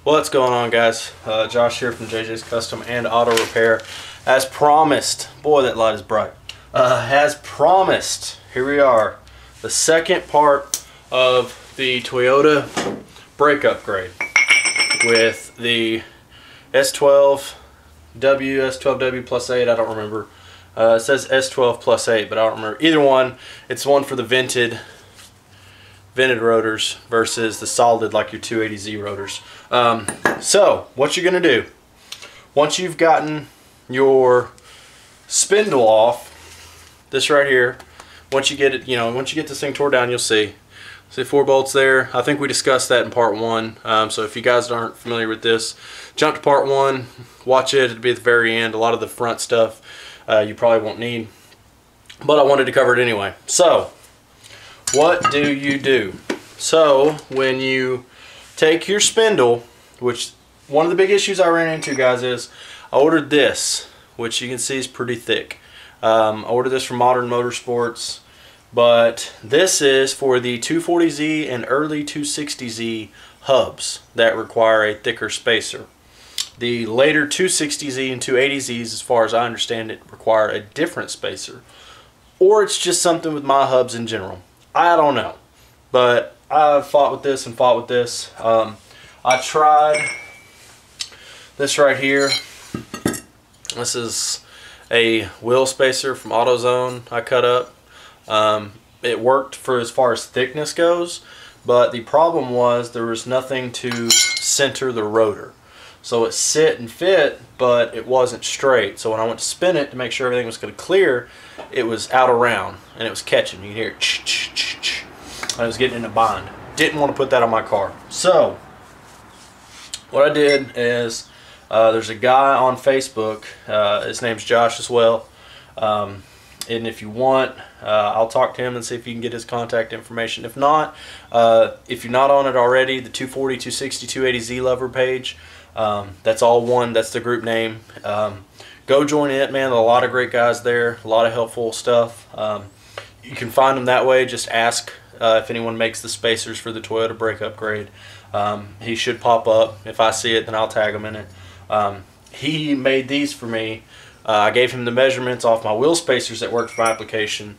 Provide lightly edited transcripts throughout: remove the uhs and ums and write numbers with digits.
What's going on, guys? Josh here from JJ's Custom and Auto Repair. As promised, boy, that light is bright. As promised, here we are, the second part of the Toyota brake upgrade with the S12W, S12W plus 8. I don't remember. It says S12 plus 8, but I don't remember either one. It's one for the vented rotors versus the solid like your 280Z rotors. So what you're gonna do once you've gotten your spindle off, this right here, once you get it, once you get this thing tore down, you'll see 4 bolts there. I think we discussed that in part 1. So if you guys aren't familiar with this, jump to part 1, watch it. It'll be at the very end. A lot of the front stuff you probably won't need, but I wanted to cover it anyway. So what do you do? So when you take your spindle, which one of the big issues I ran into, guys, is I ordered this, which you can see is pretty thick. I ordered this from Modern Motorsports, but this is for the 240Z and early 260Z hubs that require a thicker spacer. The later 260Z and 280Zs, as far as I understand it, require a different spacer. Or it's just something with my hubs in general. I don't know, but I've fought with this and fought with this. I tried this right here. This is a wheel spacer from AutoZone I cut up. It worked for as far as thickness goes, but the problem was there was nothing to center the rotor. So it sit and fit, but it wasn't straight. So when I went to spin it to make sure everything was going to clear, it was out of round and it was catching. You can hear it. Ch-ch-ch-ch. I was getting in a bind. Didn't want to put that on my car. So what I did is there's a guy on Facebook. His name's Josh as well. And if you want, I'll talk to him and see if you can get his contact information. If not, if you're not on it already, the 240, 260, 280Z lover page. That's all one. That's the group name. Go join it, man. A lot of great guys there. A lot of helpful stuff. You can find them that way. Just ask if anyone makes the spacers for the Toyota brake upgrade. He should pop up. If I see it, then I'll tag him in it. He made these for me. I gave him the measurements off my wheel spacers that worked for my application,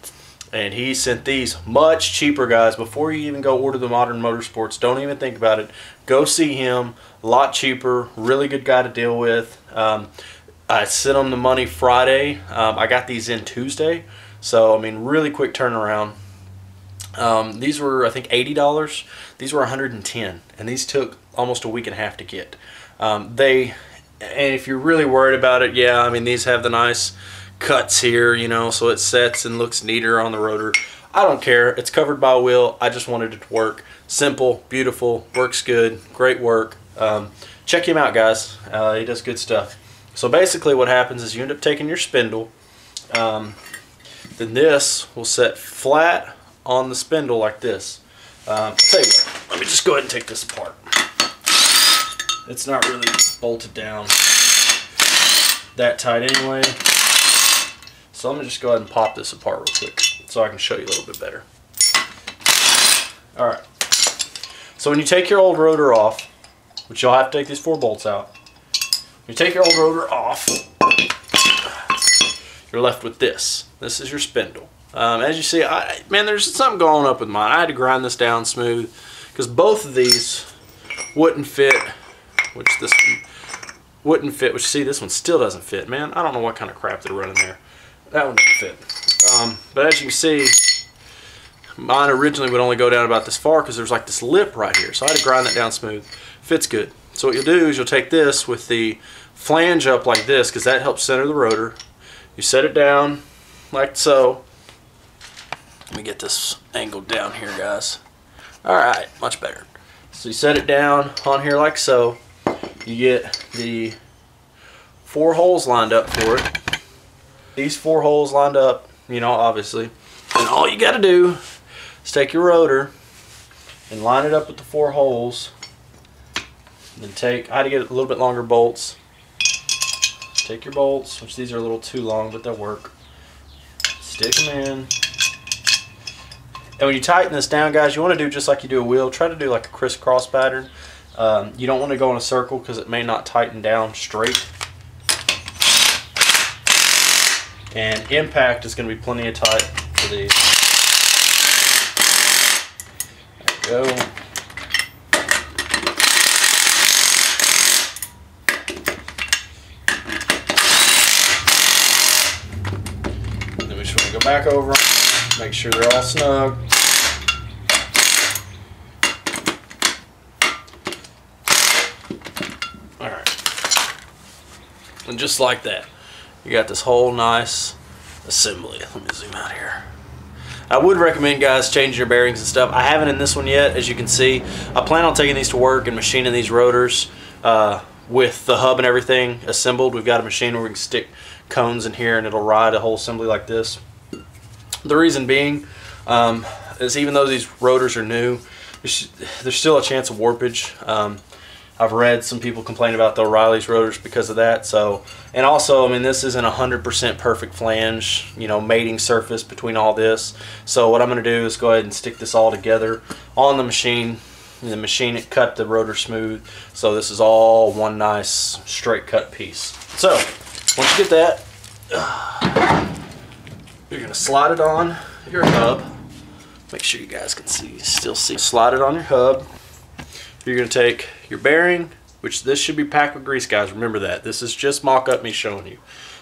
and he sent these much cheaper, guys. Before you even go order the Modern Motorsports, don't even think about it. Go see him. A lot cheaper. Really good guy to deal with. I sent him the money Friday. I got these in Tuesday, so I mean, really quick turnaround. These were, I think, $80. These were $110, and these took almost a week and a half to get. And if you're really worried about it, yeah, I mean, these have the nice cuts here, so it sets and looks neater on the rotor. I don't care. It's covered by a wheel. I just wanted it to work. Simple, beautiful, works good, great work. Check him out, guys. He does good stuff. So basically what happens is you end up taking your spindle. Then this will set flat on the spindle like this. Tell you what, let me just go ahead and take this apart. It's not really bolted down that tight anyway. So I'm going to just go ahead and pop this apart real quick so I can show you a little bit better. Alright. So when you take your old rotor off, which you'll have to take these 4 bolts out. When you take your old rotor off, you're left with this. This is your spindle. As you see, man, there's something going up with mine. I had to grind this down smooth because both of these wouldn't fit. Which this one wouldn't fit. Which, see, this one still doesn't fit, man. I don't know what kind of crap they're running there. That one didn't fit. But as you can see, mine originally would only go down about this far because there's like this lip right here. So I had to grind that down smooth. Fits good. So what you'll do is you'll take this with the flange up like this, because that helps center the rotor. You set it down like so. Let me get this angled down here, guys. Alright, much better. So you set it down on here like so. You get the 4 holes lined up for it. These 4 holes lined up, obviously. And all you got to do is take your rotor and line it up with the 4 holes. And then I had to get a little bit longer bolts. Take your bolts, which these are a little too long, but they'll work. Stick them in. And when you tighten this down, guys, you want to do just like you do a wheel. Try to do like a crisscross pattern. You don't want to go in a circle because it may not tighten down straight. And impact is going to be plenty of tight for these. There we go. Then we just want to go back over them, make sure they're all snug. Alright. And just like that, you got this whole nice assembly. Let me zoom out here. I would recommend, guys, changing your bearings and stuff. I haven't in this one yet, as you can see. I plan on taking these to work and machining these rotors with the hub and everything assembled. We've got a machine where we can stick cones in here and it'll ride a whole assembly like this. The reason being is even though these rotors are new, there's still a chance of warpage. I've read some people complain about the O'Reilly's rotors because of that. So, and also, I mean, this isn't 100% perfect flange, you know, mating surface between all this. So what I'm going to do is go ahead and stick this all together on the machine. And the machine it cut the rotor smooth. So this is all one nice straight cut piece. So once you get that, you're going to slide it on your hub. Make sure you guys can see, still see. Slide it on your hub. You're going to take your bearing, which this should be packed with grease, guys. Remember that. This is just mock-up me showing you.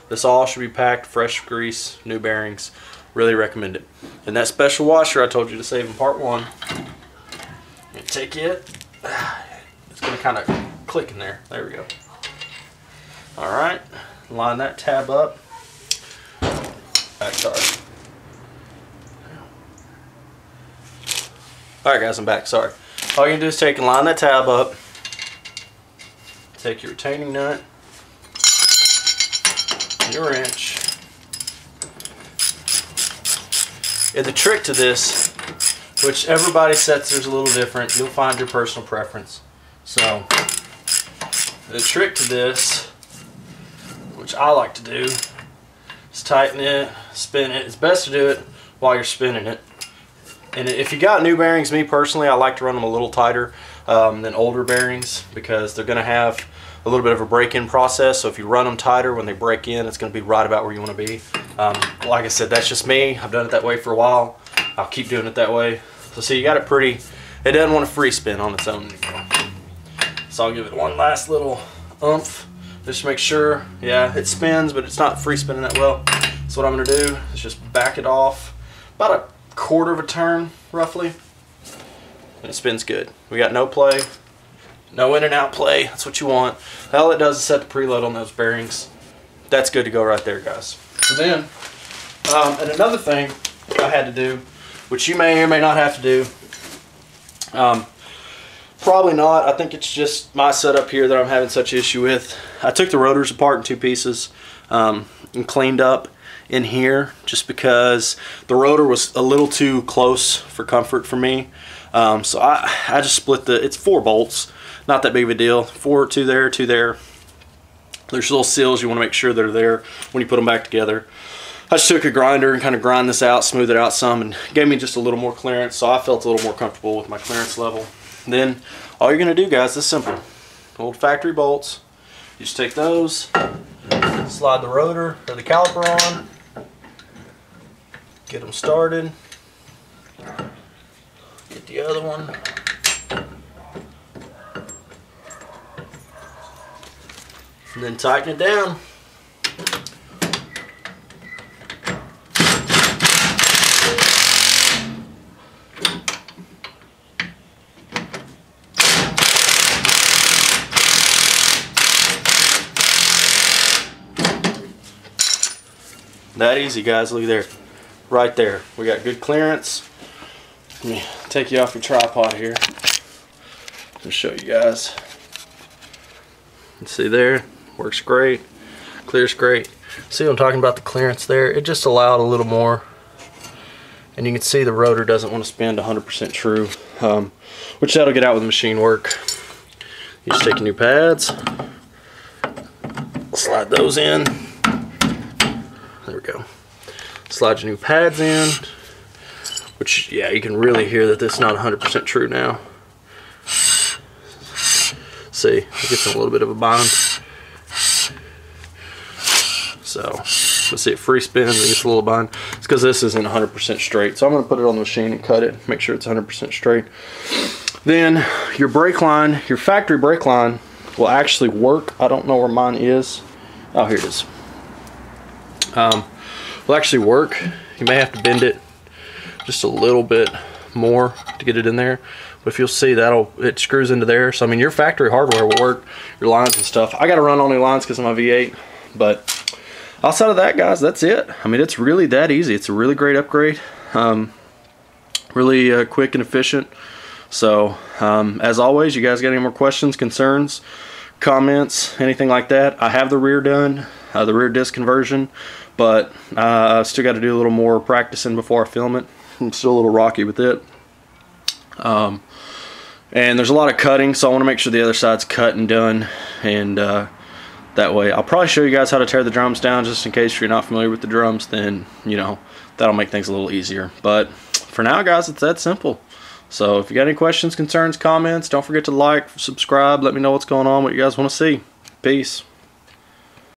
This all should be packed, fresh grease, new bearings. Really recommend it. And that special washer I told you to save in part 1. You take it. It's going to kind of click in there. There we go. Alright. Line that tab up. Back, sorry. Alright, guys, I'm back. Sorry. All you can do is take and line that tab up, take your retaining nut, your wrench, and the trick to this, which everybody sets theirs a little different, you'll find your personal preference. So, the trick to this, which I like to do, is tighten it, spin it. It's best to do it while you're spinning it. And if you got new bearings, me personally, I like to run them a little tighter than older bearings because they're going to have a little bit of a break-in process. So if you run them tighter, when they break in, it's going to be right about where you want to be. Like I said, that's just me. I've done it that way for a while. I'll keep doing it that way. So see, you got it pretty. It doesn't want to free spin on its own anymore. So I'll give it one last little oomph. Just to make sure, yeah, it spins, but it's not free spinning that well. So what I'm going to do is just back it off about a quarter of a turn roughly, and it spins good. We got no play, no in and out play. That's what you want. All it does is set the preload on those bearings. That's good to go right there, guys. So then and another thing I had to do, which you may or may not have to do, probably not, I think it's just my setup here that I'm having such an issue with. I took the rotors apart in 2 pieces and cleaned up in here just because the rotor was a little too close for comfort for me. So I just split it's 4 bolts, not that big of a deal. 2 there, 2 there. There's little seals you want to make sure they're there when you put them back together. I just took a grinder and kind of grind this out, smooth it out some, and gave me just a little more clearance, so I felt a little more comfortable with my clearance level. And then all you're going to do, guys, is simple. Old factory bolts. You just take those, slide the rotor or the caliper on, get them started, get the other one, and then tighten it down. That easy, guys. Look there. Right there. We got good clearance. Let me take you off your tripod here to show you guys. See there? Works great. Clears great. See what I'm talking about, the clearance there? It just allowed a little more. And you can see the rotor doesn't want to spin 100% true, which that'll get out with machine work. You just take your new pads, slide those in. There we go. Slide your new pads in, which, yeah, you can really hear that this is not 100% true now. See, it gets in a little bit of a bind. So let's see, it free spins and it gets a little bind. It's because this isn't 100% straight. So I'm going to put it on the machine and cut it, make sure it's 100% straight. Then your brake line, your factory brake line will actually work. I don't know where mine is. Oh, here it is. Will actually work. You may have to bend it just a little bit more to get it in there. But if you'll see, it screws into there. So I mean, your factory hardware will work, your lines and stuff. I got to run only lines because of my V8, but outside of that, guys, that's it. I mean, it's really that easy. It's a really great upgrade. Really quick and efficient. So, as always, you guys got any more questions, concerns, comments, anything like that? I have the rear done, the rear disc conversion, but I still got to do a little more practicing before I film it. I'm still a little rocky with it. And there's a lot of cutting, so I want to make sure the other side's cut and done, and that way I'll probably show you guys how to tear the drums down, just in case you're not familiar with the drums. Then, you know, that'll make things a little easier. But for now, guys, it's that simple. So if you got any questions, concerns, comments, don't forget to like, subscribe, let me know what's going on, what you guys want to see. Peace.